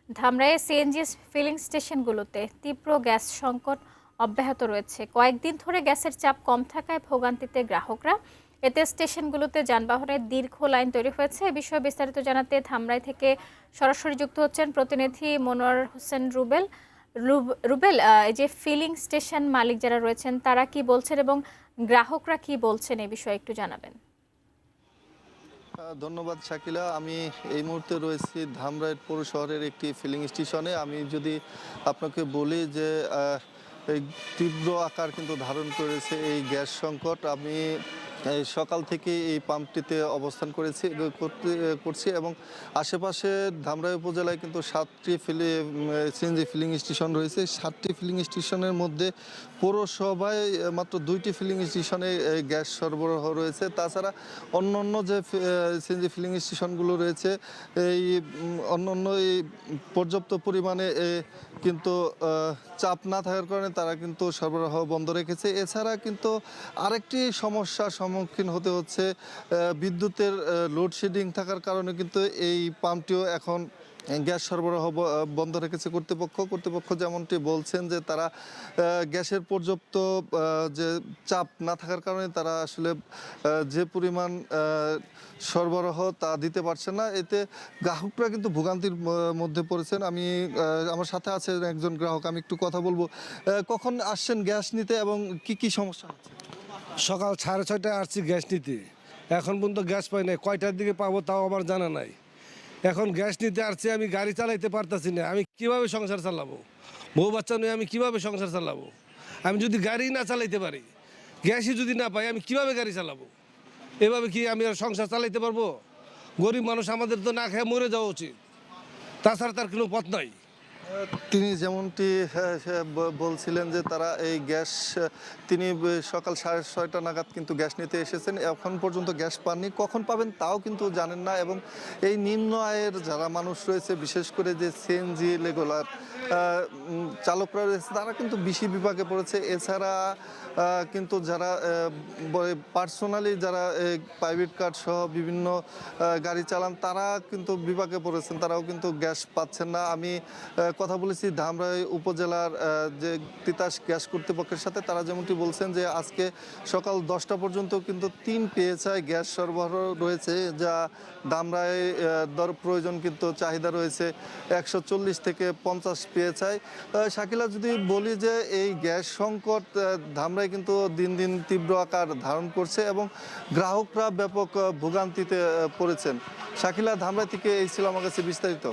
ধামরাইয়ে CNG filling স্টেশনগুলোতে তীব্র gas সংকট অব্যাহত রয়েছে। কয়েকদিন ধরে গ্যাসের চাপ কম থাকায় ভোগান্তিতে গ্রাহকরা। এতে স্টেশনগুলোতে যানবাহনের দীর্ঘ লাইন তৈরি হয়েছে। এ বিষয়ে বিস্তারিত জানাতে ধামরাই থেকে সরাসরি যুক্ত হচ্ছেন প্রতিনিধি মনোয়ার হোসেন রুবেল। রুবেল, এই যে ফিলিং স্টেশন মালিক যারা রয়েছেন তারা কি বলছেন এবং গ্রাহকরা কি বলছেন এই বিষয়ে একটু জানাবেন। ধন্যবাদ শাকিলা। আমি এই মুহূর্তে রয়েছি ধামরাই পৌর শহরের একটি ফিলিং স্টেশনে। আমি যদি আপনাকে বলি যে এই তীব্র আকার কিন্তু ধারণ করেছে এই গ্যাস সংকট। আমি এই সকাল থেকে এই পাম্পটিতে অবস্থান করছি এবং আশেপাশে ধামরাই উপজেলায় কিন্তু 7টি সিএনজি ফিলিং স্টেশন রয়েছে। 7টি ফিলিং স্টেশনের মধ্যে পৌরসভায় মাত্র 2টি ফিলিং স্টেশনে গ্যাস সরবরাহ রয়েছে। তাছাড়া অন্যান্য যে সিএনজি ফিলিং স্টেশনগুলো রয়েছে এই অন্যান্য এই পর্যাপ্ত পরিমাণে কিন্তু চাপ না থাকার কারণে তারা কিন্তু সরবরাহ বন্ধ রেখেছে। এছাড়া কিন্তু আরেকটি সমস্যার সম্মুখীন হতে হচ্ছে, বিদ্যুতের লোডশেডিং থাকার কারণে কিন্তু এই পাম্পটিও এখন গ্যাস সরবরাহ বন্ধ রেখেছে কর্তৃপক্ষ যেমনটি বলছেন যে তারা গ্যাসের পর্যাপ্ত যে চাপ না থাকার কারণে তারা আসলে যে পরিমাণ সরবরাহ তা দিতে পারছে না। এতে গ্রাহকরা কিন্তু ভোগান্তির মধ্যে পড়েছেন। আমার সাথে আছে একজন গ্রাহক, আমি একটু কথা বলবো। কখন আসছেন গ্যাস নিতে এবং কি সমস্যা হচ্ছে? সকাল 6:30টায় আসছি গ্যাস নিতে, এখন পর্যন্ত গ্যাস পাই নাই। কয়টার দিকে পাবো তাও আমার জানা নাই। এখন গ্যাস নিতে আসছি, আমি গাড়ি চালাইতে পারতাছি না। আমি কিভাবে সংসার চালাবো? বউ বাচ্চা নিয়ে আমি কিভাবে সংসার চালাবো? আমি যদি গাড়ি না চালাইতে পারি, গ্যাসই যদি না পাই, আমি কিভাবে গাড়ি চালাবো? এভাবে কি আমি আর সংসার চালাইতে পারবো? গরিব মানুষ, আমাদের তো না খেয়ে মরে যাওয়া উচিত, তাছাড়া তার কোনো পথ নাই। তিনি যেমনটি বলছিলেন যে তারা এই গ্যাস, তিনি সকাল 6:30 নাগাদ কিন্তু গ্যাস নিতে এসেছেন, এখন পর্যন্ত গ্যাস পাননি। কখন পাবেন তাও কিন্তু জানেন না। এবং এই নিম্ন আয়ের যারা মানুষ রয়েছে, বিশেষ করে যে সিএনজি রেগুলার চালকরা রয়েছে, তারা কিন্তু বেশি বিপাকে পড়েছে। এছাড়া কিন্তু যারা পার্সোনালি যারা প্রাইভেট কার সহ বিভিন্ন গাড়ি চালান, তারা কিন্তু বিপাকে পড়েছেন, তারাও কিন্তু গ্যাস পাচ্ছেন না। আমি কথা বলেছি ধামরাই উপজেলার যে তিতাস গ্যাস কর্তৃপক্ষের সাথে, তারা যেমনটি বলছেন যে আজকে সকাল 10টা পর্যন্ত কিন্তু 3 পিএসআই গ্যাস সরবরাহ রয়েছে, যা ধামরাই দর প্রয়োজন কিন্তু চাহিদা রয়েছে 140 থেকে 50 পিএসআই। শাকিলা, যদি বলি যে এই গ্যাস সংকট ধামরাই কিন্তু দিন দিন তীব্র আকার ধারণ করছে এবং গ্রাহকরা ব্যাপক ভোগান্তিতে পড়েছেন। শাকিলা, ধামরাই থেকে এই ছিল আমার কাছে বিস্তারিত।